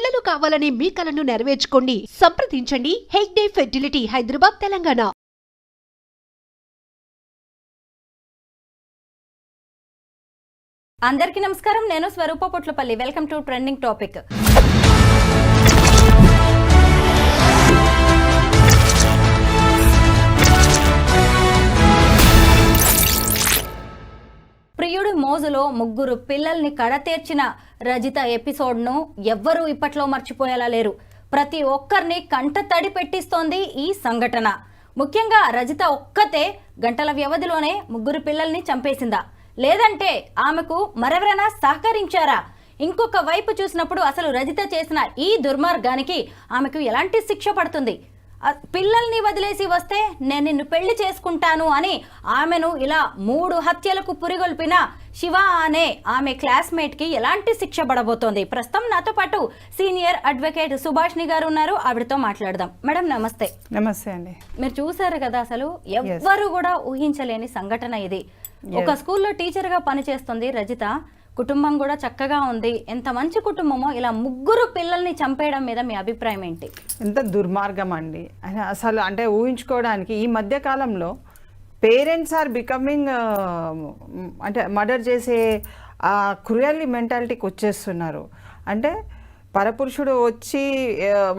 పిల్లలు కావాలని మీ కలను నెరవేర్చుకోండి. సంప్రదించండి హెగ్డే ఫెర్టిలిటీ, హైదరాబాద్, తెలంగాణ. అందరికీ నమస్కారం. నేను Swarupa Potlapalli. Welcome to trending topic. ప్రియుడి మోజులో ముగ్గురు పిల్లల్ని కడతేర్చిన రజిత ఎపిసోడ్ను ఎవ్వరూ ఇప్పట్లో మర్చిపోయేలా లేరు. ప్రతి ఒక్కరిని కంట తడి పెట్టిస్తోంది ఈ సంఘటన. ముఖ్యంగా రజిత ఒక్కతే గంటల వ్యవధిలోనే ముగ్గురు పిల్లల్ని చంపేసిందా, లేదంటే ఆమెకు మరెవరైనా సహకరించారా? ఇంకొక వైపు చూసినప్పుడు అసలు రజిత చేసిన ఈ దుర్మార్గానికి ఆమెకు ఎలాంటి శిక్ష పడుతుంది? పిల్లల్ని వదిలేసి వస్తే నేను నిన్ను పెళ్లి చేసుకుంటాను అని ఆమెను ఇలా 3 హత్యలకు పురిగొల్పిన శివ అనే ఆమె క్లాస్మేట్కి ఎలాంటి శిక్ష పడబోతోంది? ప్రస్తుతం నాతో పాటు సీనియర్ అడ్వకేట్ సుభాష్ని గారు ఉన్నారు. ఆవిడతో మాట్లాడదాం. మేడం నమస్తే. నమస్తే అండి. మీరు చూసారు కదా, అసలు ఎవ్వరు కూడా ఊహించలేని సంఘటన ఇది. ఒక స్కూల్లో టీచర్గా పనిచేస్తుంది రజిత. కుటుంబం కూడా చక్కగా ఉంది. ఎంత మంచి కుటుంబమో, ఇలా ముగ్గురు పిల్లల్ని చంపేయడం మీద మీ అభిప్రాయం ఏంటి? ఎంత దుర్మార్గం అండి అసలు. అంటే ఊహించుకోవడానికి ఈ మధ్య కాలంలో పేరెంట్స్ ఆర్ బికమింగ్ అంటే మర్డర్ చేసే ఆ క్రూయల్లీ మెంటాలిటీకి వచ్చేస్తున్నారు. అంటే పరపురుషుడు వచ్చి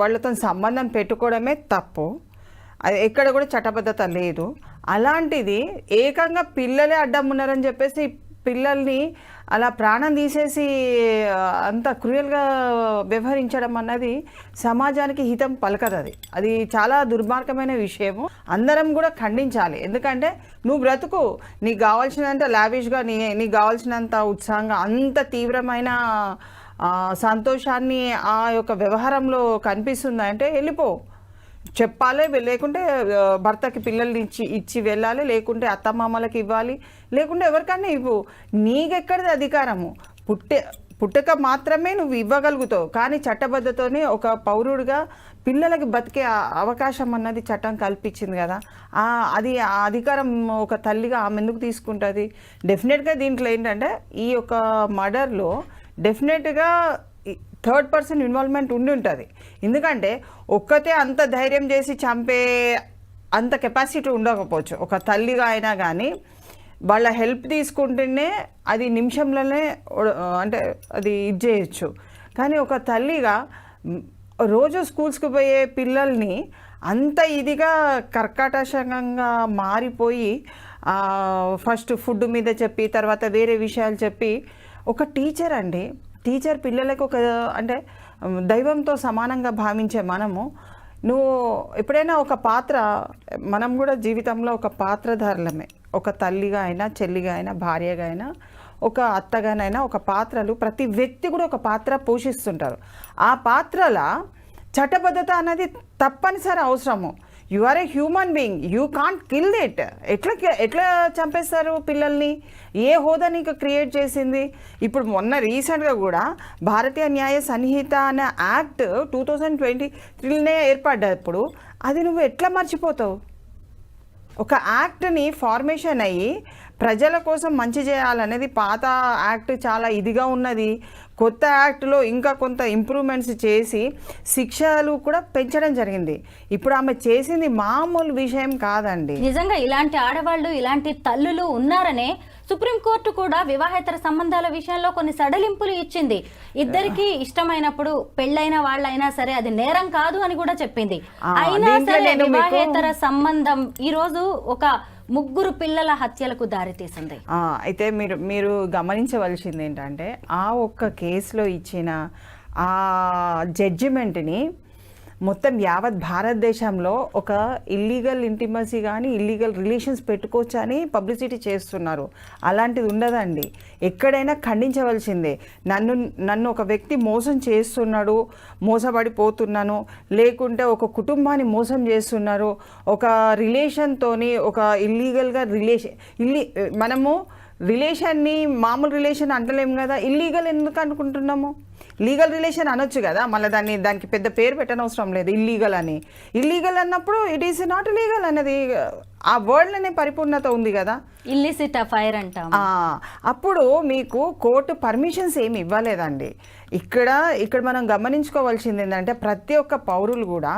వాళ్ళతో సంబంధం పెట్టుకోవడమే తప్పు. అది ఎక్కడ కూడా చట్టబద్ధత లేదు. అలాంటిది ఏకంగా పిల్లలే అడ్డం ఉన్నారని చెప్పేసి పిల్లల్ని అలా ప్రాణం తీసేసి అంత క్రూయల్గా వ్యవహరించడం అన్నది సమాజానికి హితం పలకదు. అది చాలా దుర్మార్గమైన విషయము. అందరం కూడా ఖండించాలి. ఎందుకంటే నువ్వు బ్రతుకు, నీకు కావాల్సినంత లావిష్గా, నీకు కావాల్సినంత ఉత్సాహంగా, అంత తీవ్రమైన సంతోషాన్ని ఆ యొక్క వ్యవహారంలో కనిపిస్తుందంటే వెళ్ళిపో, చెప్పాలి. లేకుంటే భర్తకి పిల్లల్ని ఇచ్చి వెళ్ళాలి, లేకుంటే అత్తమామలకి ఇవ్వాలి, లేకుంటే ఎవరికన్నా ఇవ్వు. నీకెక్కడిది అధికారము? పుట్టక మాత్రమే నువ్వు ఇవ్వగలుగుతావు. కానీ చట్టబద్ధతోనే ఒక పౌరుడిగా పిల్లలకి బతికే అవకాశం అన్నది చట్టం కల్పించింది కదా. అది ఆ అధికారం ఒక తల్లిగా ఆమె ఎందుకు తీసుకుంటుంది? డెఫినెట్గా దీంట్లో ఏంటంటే ఈ యొక్క మర్డర్లో డెఫినెట్గా థర్డ్ పర్సన్ ఇన్వాల్వ్మెంట్ ఉండి ఉంటుంది. ఎందుకంటే ఒక్కతే అంత ధైర్యం చేసి చంపే అంత కెపాసిటీ ఉండకపోవచ్చు. ఒక తల్లిగా అయినా కానీ వాళ్ళ హెల్ప్ తీసుకుంటేనే అది నిమిషంలోనే అంటే అది ఇది చేయొచ్చు. కానీ ఒక తల్లిగా రోజు స్కూల్స్కి పోయే పిల్లల్ని అంత ఇదిగా కర్కటంగా మారిపోయి ఫస్ట్ ఫుడ్ మీద చెప్పి, తర్వాత వేరే విషయాలు చెప్పి, ఒక టీచర్ అండి, టీచర్ పిల్లలకు ఒక అంటే దైవంతో సమానంగా భావించే మనము, నువ్వు ఎప్పుడైనా ఒక పాత్ర, మనం కూడా జీవితంలో ఒక పాత్రధారులమే. ఒక తల్లిగా అయినా, చెల్లిగా అయినా, భార్యగా అయినా, ఒక అత్తగానైనా ఒక పాత్రలు, ప్రతి వ్యక్తి కూడా ఒక పాత్ర పోషిస్తుంటారు. ఆ పాత్రల చట్టబద్ధత అనేది తప్పనిసరి అవసరము. You are a human being, you can't kill it. ఎట్లా చంపేస్తారు పిల్లల్ని? ఏ హోదా నీకు క్రియేట్ చేసింది? ఇప్పుడు మొన్న రీసెంట్గా కూడా భారతీయ న్యాయ సంహిత అనే యాక్ట్ 2023 ఏర్పడ్డప్పుడు అది నువ్వు ఎట్లా మర్చిపోతావు? ఒక యాక్ట్ని ఫార్మేషన్ అయ్యి ప్రజల కోసం మంచి చేయాలనేది పాత యాక్ట్ చాలా ఇదిగా ఉన్నది. కొత్త యాక్ట్లో ఇంకా కొంత ఇంప్రూవ్మెంట్స్ చేసి శిక్షలు కూడా పెంచడం జరిగింది. ఇప్పుడు ఆమె చేసింది మామూలు విషయం కాదండి. నిజంగా ఇలాంటి ఆడవాళ్ళు, ఇలాంటి తల్లులు ఉన్నారనే సుప్రీంకోర్టు కూడా వివాహేతర సంబంధాల విషయంలో కొన్ని సడలింపులు ఇచ్చింది. ఇద్దరికి ఇష్టమైనప్పుడు పెళ్ళైన వాళ్ళైనా సరే అది నేరం కాదు అని కూడా చెప్పింది. అయినా సరే వివాహేతర సంబంధం ఈరోజు ఒక ముగ్గురు పిల్లల హత్యలకు దారితీసింది. అయితే మీరు గమనించవలసింది ఏంటంటే ఆ ఒక్క కేసులో ఇచ్చిన ఆ జడ్జిమెంట్ని మొత్తం యావత్ భారతదేశంలో ఒక ఇల్లీగల్ ఇంటిమసీ కానీ ఇల్లీగల్ రిలేషన్స్ పెట్టుకోవచ్చు అని పబ్లిసిటీ చేస్తున్నారు. అలాంటిది ఉండదండి. ఎక్కడైనా ఖండించవలసిందే. నన్ను ఒక వ్యక్తి మోసం చేస్తున్నాడు, మోసపడిపోతున్నాను, లేకుంటే ఒక కుటుంబాన్ని మోసం చేస్తున్నారు, ఒక రిలేషన్తోని ఒక ఇల్లీగల్గా మనము రిలేషన్ని మామూలు రిలేషన్ అంటలేము కదా, ఇల్లీగల్ ఎందుకు అనుకుంటున్నాము? లీగల్ రిలేషన్ అనొచ్చు కదా, మళ్ళీ దానికి పెద్ద పేరు పెట్టనవసరం లేదు ఇల్లీగల్ అని. ఇల్లీగల్ అన్నప్పుడు ఇట్ ఈస్ నాట్ లీగల్ అన్నది ఆ వర్డ్లోనే పరిపూర్ణత ఉంది కదా. ఇల్లిసిట్ అఫైర్ అంటాం. అప్పుడు మీకు కోర్టు పర్మిషన్స్ ఏమి ఇవ్వలేదండి. ఇక్కడ మనం గమనించుకోవాల్సింది ఏంటంటే ప్రతి ఒక్క పౌరులు కూడా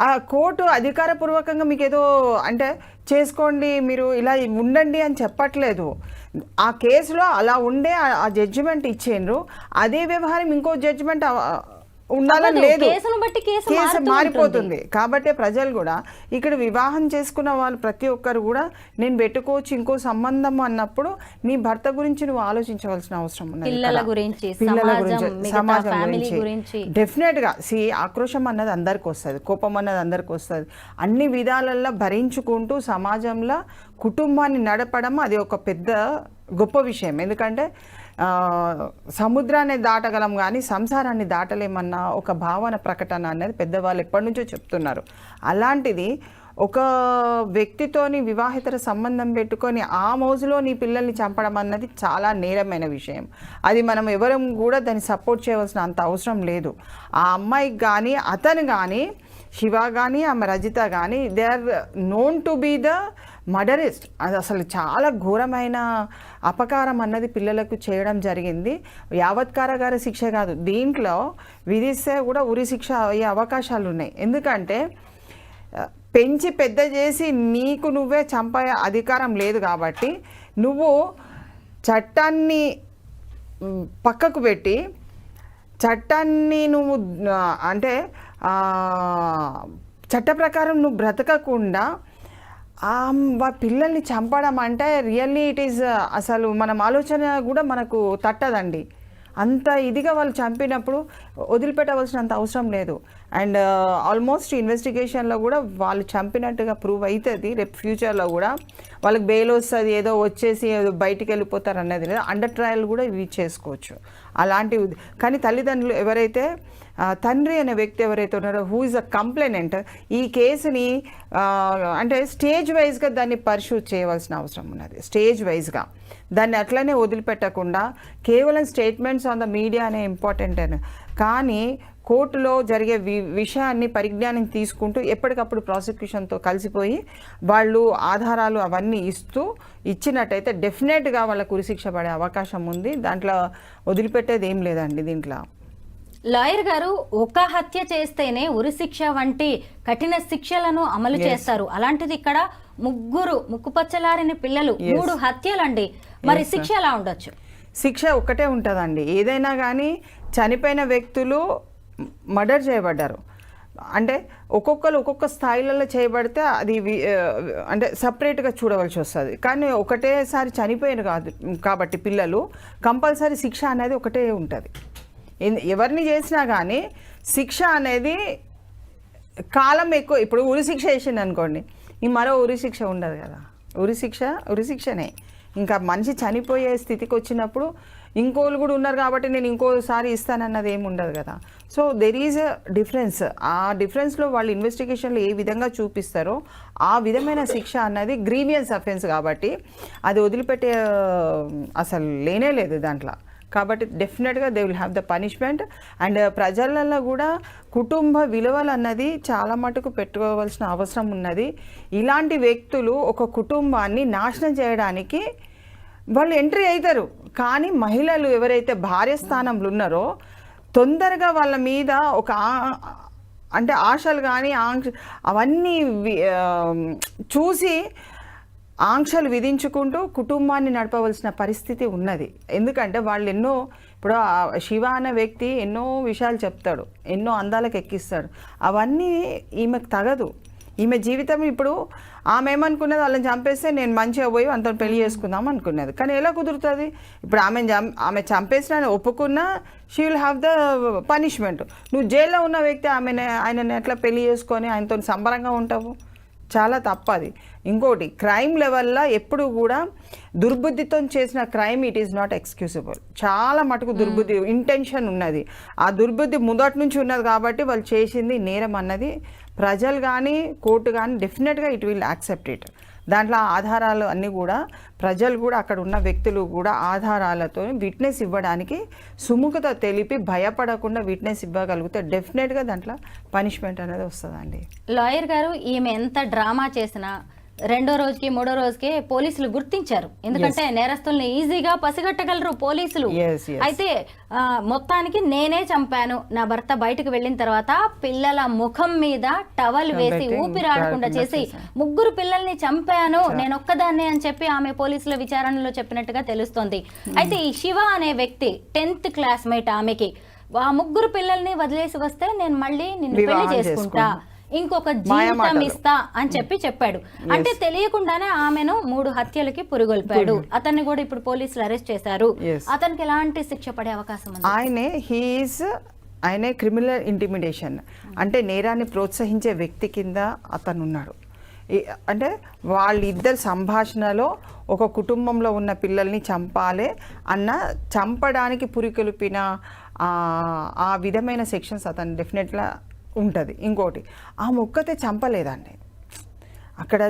ఆ కోర్టు అధికారపూర్వకంగా మీకు ఏదో అంటే చేసుకోండి మీరు ఇలా ఉండండి అని చెప్పట్లేదు. ఆ కేసులో అలా ఉండే ఆ జడ్జిమెంట్ ఇచ్చిండ్రు, అదే వ్యవహారం ఇంకో జడ్జిమెంట్ ఉండాలని లేదు, కేసు మారిపోతుంది. కాబట్టి ప్రజలు కూడా ఇక్కడ వివాహం చేసుకున్న వాళ్ళు ప్రతి ఒక్కరు కూడా నేను పెట్టుకోవచ్చు ఇంకో సంబంధం అన్నప్పుడు నీ భర్త గురించి నువ్వు ఆలోచించవలసిన అవసరం ఉన్నది. పిల్లల గురించి, సమాజం గురించి డెఫినెట్ గా ఆక్రోశం అన్నది అందరికి వస్తుంది, కోపం అన్నది అందరికి వస్తుంది. అన్ని విధాలల్లో భరించుకుంటూ సమాజంలో కుటుంబాన్ని నడపడం అది ఒక పెద్ద గొప్ప విషయం. ఎందుకంటే సముద్రాన్ని దాటగలం కానీ సంసారాన్ని దాటలేమన్న ఒక భావన ప్రకటన అనేది పెద్దవాళ్ళు ఎప్పటి నుంచో చెప్తున్నారు. అలాంటిది ఒక వ్యక్తితోని వివాహితర సంబంధం పెట్టుకొని ఆ మోజులో నీ పిల్లల్ని చంపడం అన్నది చాలా నేరమైన విషయం. అది మనం ఎవరం కూడా దాన్ని సపోర్ట్ చేయవలసిన అంత అవసరం లేదు. ఆ అమ్మాయికి కానీ అతను కానీ శివ కానీ ఆమె రజిత కానీ they are known to be the murderist. అది అసలు చాలా ఘోరమైన అపకారం అన్నది పిల్లలకు చేయడం జరిగింది. యావత్ కారాగార శిక్ష కాదు, దీంట్లో విధిస్తే కూడా ఉరి శిక్ష అయ్యే అవకాశాలు ఉన్నాయి. ఎందుకంటే పెంచి పెద్ద చేసి నీకు నువ్వే చంపే అధికారం లేదు కాబట్టి నువ్వు చట్టాన్ని పక్కకు పెట్టి చట్టాన్ని నువ్వు అంటే చట్ట ప్రకారం నువ్వు బ్రతకకుండా పిల్లల్ని చంపడం అంటే రియల్లీ ఇట్ ఈస్ అసలు మనం ఆలోచన కూడా మనకు తట్టదండి. అంత ఇదిగా వాళ్ళు చంపినప్పుడు వదిలిపెట్టవలసినంత అవసరం లేదు. అండ్ ఆల్మోస్ట్ ఇన్వెస్టిగేషన్లో కూడా వాళ్ళు చంపినట్టుగా ప్రూవ్ అవుతుంది. రేపు ఫ్యూచర్లో కూడా వాళ్ళకి బెయిల్ వస్తుంది, ఏదో వచ్చేసి ఏదో బయటికి వెళ్ళిపోతారు అన్నది లేదు. అండర్ ట్రయల్ కూడా ఇవి చేసుకోవచ్చు అలాంటివి. కానీ తల్లిదండ్రులు ఎవరైతే తండ్రి అనే వ్యక్తి ఎవరైతే ఉన్నారో హూ ఇస్ అ కంప్లైనెంట్, ఈ కేసుని అంటే స్టేజ్ వైజ్గా దాన్ని పర్సూ చేయవలసిన అవసరం ఉన్నది. స్టేజ్ వైజ్గా దాన్ని అట్లనే వదిలిపెట్టకుండా కేవలం స్టేట్మెంట్స్ ఆన్ ద మీడియా అనే ఇంపార్టెంట్ అని, కానీ కోర్టులో జరిగే విషయాన్ని పరిజ్ఞానం తీసుకుంటూ ఎప్పటికప్పుడు ప్రాసిక్యూషన్తో కలిసిపోయి వాళ్ళు ఆధారాలు అవన్నీ ఇచ్చినట్టయితే డెఫినెట్గా వాళ్ళకు ఉరిశిక్ష పడే అవకాశం ఉంది. దాంట్లో వదిలిపెట్టేది ఏం లేదండి. దీంట్లో లాయర్ గారు ఒక హత్య చేస్తేనే ఉరిశిక్ష వంటి కఠిన శిక్షలను అమలు చేస్తారు. అలాంటిది ఇక్కడ ముక్కుపచ్చలారిన పిల్లలు 3 హత్యలండి. మరి శిక్ష ఎలా ఉండొచ్చు? శిక్ష ఒక్కటే ఉంటుందండి. ఏదైనా కానీ చనిపోయిన వ్యక్తులు మర్డర్ చేయబడ్డారు అంటే ఒక్కొక్కరు ఒక్కొక్క స్థాయిలలో చేయబడితే అది అంటే సపరేట్గా చూడవలసి వస్తుంది. కానీ ఒకటేసారి చనిపోయిన కాదు కాబట్టి పిల్లలు కంపల్సరీ శిక్ష అనేది ఒకటే ఉంటుంది. ఎవరిని చేసినా కానీ శిక్ష అనేది కాలం ఎక్కువ. ఇప్పుడు ఉరిశిక్ష వేసింది అనుకోండి, ఈ మరో ఉరిశిక్ష ఉండదు కదా. ఉరిశిక్షనే. ఇంకా మనిషి చనిపోయే స్థితికి వచ్చినప్పుడు ఇంకోళ్ళు కూడా ఉన్నారు కాబట్టి నేను ఇంకోసారి ఇస్తానన్నది ఏమి ఉండదు కదా. So there is a difference. ఆ డిఫరెన్స్లో వాళ్ళు ఇన్వెస్టిగేషన్లో ఏ విధంగా చూపిస్తారో ఆ విధమైన శిక్ష అన్నది గ్రీవియన్స్ అఫెన్స్ కాబట్టి అది వదిలిపెట్టే అసలు లేనే లేదు దాంట్లో. కాబట్టి డెఫినెట్గా they will have the punishment. And ప్రజలలో కూడా కుటుంబ విలువలు అన్నది చాలా మటుకు పెట్టుకోవాల్సిన అవసరం ఉన్నది. ఇలాంటి వ్యక్తులు ఒక కుటుంబాన్ని నాశనం చేయడానికి వాళ్ళు ఎంట్రీ అవుతారు. కానీ మహిళలు ఎవరైతే భార్య స్థానంలో ఉన్నారో తొందరగా వాళ్ళ మీద ఒక అంటే ఆశలు కానీ అవన్నీ చూసి ఆంక్షలు విధించుకుంటూ కుటుంబాన్ని నడపవలసిన పరిస్థితి ఉన్నది. ఎందుకంటే వాళ్ళు ఇప్పుడు శివ అనే వ్యక్తి ఎన్నో విషయాలు చెప్తాడు, ఎన్నో అందాలకు ఎక్కిస్తాడు. అవన్నీ ఈమెకు తగదు. ఈమె జీవితం ఇప్పుడు ఆమె ఏమనుకున్నది, వాళ్ళని చంపేస్తే నేను మంచిగా పోయి అంత పెళ్లి చేసుకుందాం అనుకున్నది. కానీ ఎలా కుదురుతుంది? ఇప్పుడు ఆమె చంపేసిన ఒప్పుకున్నా she will have the punishment. నువ్వు జైల్లో ఉన్న వ్యక్తి ఆయనని ఎట్లా పెళ్లి చేసుకొని ఆయనతో సంబరంగా ఉంటావు? చాలా తప్పది. ఇంకోటి క్రైమ్ లెవెల్లో ఎప్పుడు కూడా దుర్బుద్ధితో చేసిన crime it is not excusable. చాలా మటుకు దుర్బుద్ధి ఇంటెన్షన్ ఉన్నది. ఆ దుర్బుద్ధి మొదటి నుంచి ఉన్నది కాబట్టి వాళ్ళు చేసింది నేరం అన్నది ప్రజలు కానీ కోర్టు కానీ డెఫినెట్గా ఇట్ విల్ యాక్సెప్ట్ ఇట్. దాంట్లో ఆధారాలు అన్నీ కూడా ప్రజలు కూడా అక్కడ ఉన్న వ్యక్తులు కూడా ఆధారాలతో విట్నెస్ ఇవ్వడానికి సుముఖత తెలిపి భయపడకుండా విట్నెస్ ఇవ్వగలిగితే డెఫినెట్గా దాంట్లో పనిష్మెంట్ అనేది వస్తుందండి. లాయర్ గారు, ఈమె ఎంత డ్రామా చేసినా రెండో రోజుకి మూడో రోజుకి పోలీసులు గుర్తించారు. ఎందుకంటే నేరస్తుల్ని ఈజీగా పసిగట్టగలరు పోలీసులు. Yes, yes. అయితే మొత్తానికి నేనే చంపాను, నా భర్త బయటకు వెళ్ళిన తర్వాత పిల్లల ముఖం మీద టవల్ వేసి ఊపిరాడకుండా చేసి ముగ్గురు పిల్లల్ని చంపాను నేను ఒక్కదాన్నే అని చెప్పి ఆమె పోలీసుల విచారణలో చెప్పినట్టుగా తెలుస్తోంది. అయితే ఈ శివ అనే వ్యక్తి 10th క్లాస్మేట్. ఆమెకి ఆ ముగ్గురు పిల్లల్ని వదిలేసి వస్తే నేను మళ్ళీ నిన్ను పెళ్లి చేసుకుంటా, ఇంకొక జీవితం ఇస్తా అని చెప్పాడు. అంటే తెలియకుండానే ఆమెను 3 హత్యలకి పురిగొల్పాడు. అతన్ని కూడా ఇప్పుడు పోలీసులు అరెస్ట్ చేశారు. అతనికి ఎలాంటి శిక్ష పడే అవకాశం ఉంది? ఆయనే క్రిమినల్ ఇంటిమిడేషన్ అంటే నేరాన్ని ప్రోత్సహించే వ్యక్తి కింద అతను ఉన్నాడు. అంటే వాళ్ళిద్దరు సంభాషణలో ఒక కుటుంబంలో ఉన్న పిల్లల్ని చంపాలి అన్న చంపడానికి పురికొల్పిన ఆ విధమైన సెక్షన్స్ అతను డెఫినెట్గా ఉంటుంది. ఇంకోటి ఆ ముక్కతే చంపలేదండి. అక్కడ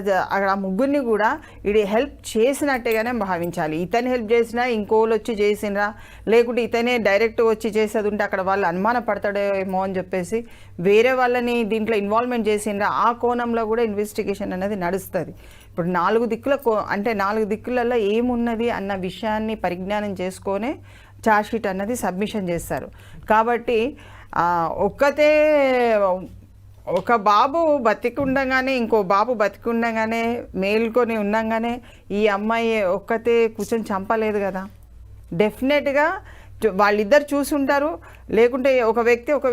ఆ ముగ్గురిని కూడా ఇది హెల్ప్ చేసినట్టుగానే భావించాలి. ఇతను హెల్ప్ చేసినా ఇంకోళ్ళు వచ్చి చేసినరా, లేకుంటే ఇతనే డైరెక్ట్ వచ్చి చేసేది ఉంటే అక్కడ వాళ్ళు అనుమాన పడతాడేమో అని చెప్పేసి వేరే వాళ్ళని దీంట్లో ఇన్వాల్వ్మెంట్ చేసినరా, ఆ కోణంలో కూడా ఇన్వెస్టిగేషన్ అనేది నడుస్తుంది. ఇప్పుడు 4 దిక్కులలో ఏమున్నది అన్న విషయాన్ని పరిజ్ఞానం చేసుకొనే ఛార్జ్షీట్ అన్నది సబ్మిషన్ చేస్తారు. కాబట్టి ఒక్కతే ఒక బాబు బతికుండగానే ఇంకో బాబు బతికుండగానే మేల్కొని ఉండగానే ఈ అమ్మాయి ఒక్కతే కూర్చొని చంపలేదు కదా. డెఫినెట్గా వాళ్ళిద్దరు చూసుంటారు, లేకుంటే ఒక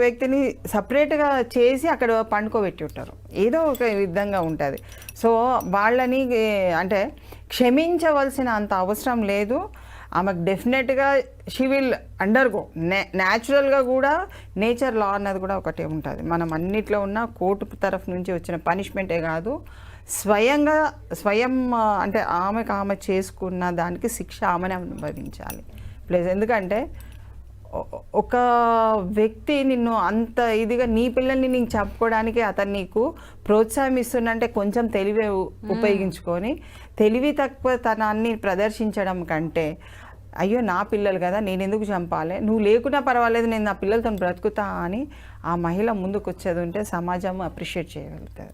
వ్యక్తిని సపరేట్గా చేసి అక్కడ పండుకోబెట్టి ఉంటారు. ఏదో ఒక విధంగా ఉంటుంది. సో వాళ్ళని అంటే క్షమించవలసిన అంత అవసరం లేదు. ఆమెకు డెఫినెట్గా షీ విల్ అండర్గో న్యాచురల్గా కూడా నేచర్ లా అన్నది కూడా ఒకటే ఉంటుంది. మనం అన్నిట్లో ఉన్న కోర్టు తరఫు నుంచి వచ్చిన పనిష్మెంటే కాదు, స్వయం అంటే ఆమె చేసుకున్న దానికి శిక్ష ఆమెనే అనుభవించాలి. ప్లస్ ఎందుకంటే ఒక వ్యక్తి నిన్ను అంత ఇదిగా నీ పిల్లల్ని నీకు చంపుకోవడానికి అతను నీకు ప్రోత్సాహం ఇస్తున్నంటే కొంచెం తెలివే ఉపయోగించుకొని తెలివి తక్కువతనాన్ని ప్రదర్శించడం కంటే అయ్యో నా పిల్లలు కదా నేను ఎందుకు చంపాలి, నువ్వు లేకున్నా పర్వాలేదు నేను నా పిల్లలతో బ్రతుకుతా అని ఆ మహిళ ముందుకు వచ్చేది ఉంటే సమాజం అప్రిషియేట్ చేయగలుగుతుంది.